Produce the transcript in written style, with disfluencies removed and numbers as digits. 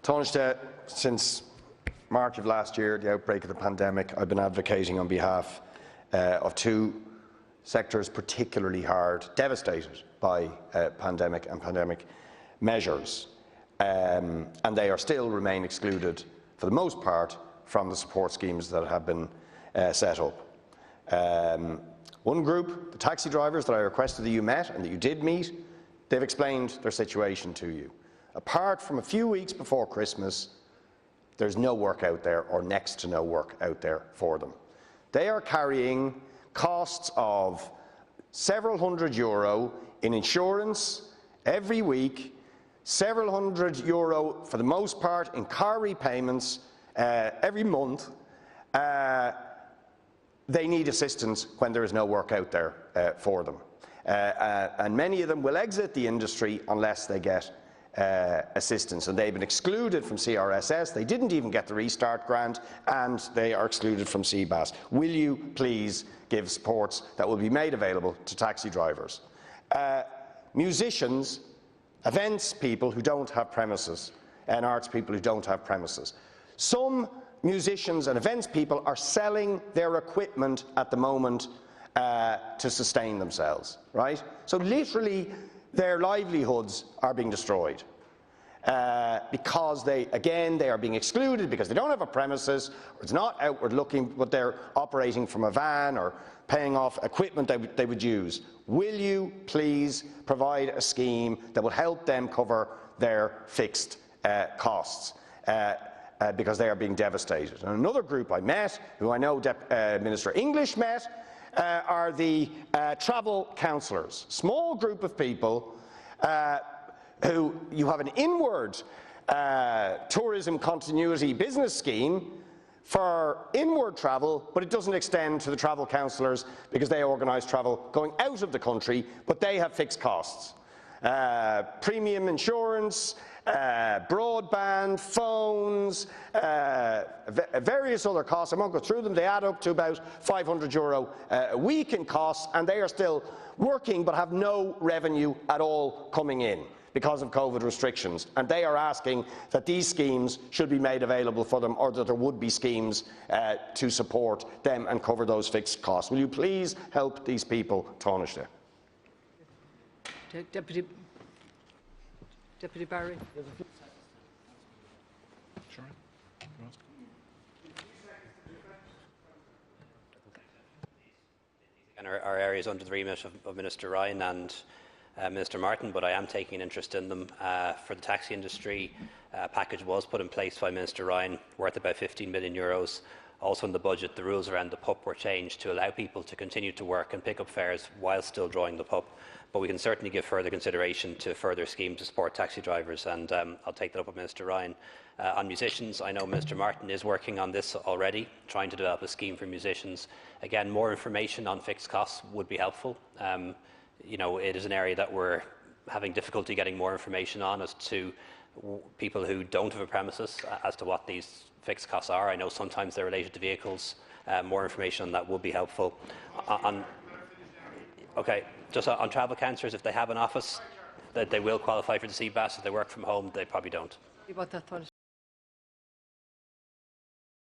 Tánaiste, since March of last year, the outbreak of the pandemic, I've been advocating on behalf of two sectors particularly hard, devastated by pandemic and pandemic measures, and they are still remain excluded, for the most part, from the support schemes that have been set up. One group, the taxi drivers that I requested that you met and that you did meet, they've explained their situation to you. Apart from a few weeks before Christmas, there's no work out there, or next to no work out there for them. They are carrying costs of several €100 in insurance every week, several €100 for the most part in car repayments every month. They need assistance when there is no work out there for them. And many of them will exit the industry unless they get assistance, and they've been excluded from CRSS. They didn't even get the Restart grant, and they are excluded from CBAS. Will you please give supports that will be made available to taxi drivers? Musicians, events people who don't have premises, and arts people who don't have premises. Some musicians and events people are selling their equipment at the moment to sustain themselves, right? So literally their livelihoods are being destroyed because they are being excluded because they don't have a premises, or it's not outward looking, but they're operating from a van or paying off equipment they would use. Will you please provide a scheme that will help them cover their fixed costs? Because they are being devastated. And another group I met, who I know Minister English met, are the travel counsellors. Small group of people who you have an inward tourism continuity business scheme for inward travel, but it doesn't extend to the travel counsellors because they organise travel going out of the country, but they have fixed costs. Premium insurance, broadband, phones, various other costs. I won't go through them. They add up to about €500 a week in costs, and they are still working but have no revenue at all coming in because of COVID restrictions. And they are asking that these schemes should be made available for them, or that there would be schemes to support them and cover those fixed costs. Will you please help these people, Tánaiste? Deputy Barry. Sure. And our areas under the remit of Minister Ryan and Minister Martin, but I am taking an interest in them. For the taxi industry, a package was put in place by Minister Ryan worth about €15 million. Also in the budget, the rules around the PUP were changed to allow people to continue to work and pick up fares while still drawing the PUP. But we can certainly give further consideration to further schemes to support taxi drivers, and I'll take that up with Minister Ryan. On musicians, I know Minister Martin is working on this already, trying to develop a scheme for musicians. Again, more information on fixed costs would be helpful. You know, it is an area that we're having difficulty getting more information on as to people who don't have a premises as to what these fixed costs are. I know sometimes they're related to vehicles. More information on that would be helpful. Okay, just on travel counsellors, if they have an office, that they will qualify for the CBAS. If they work from home, they probably don't.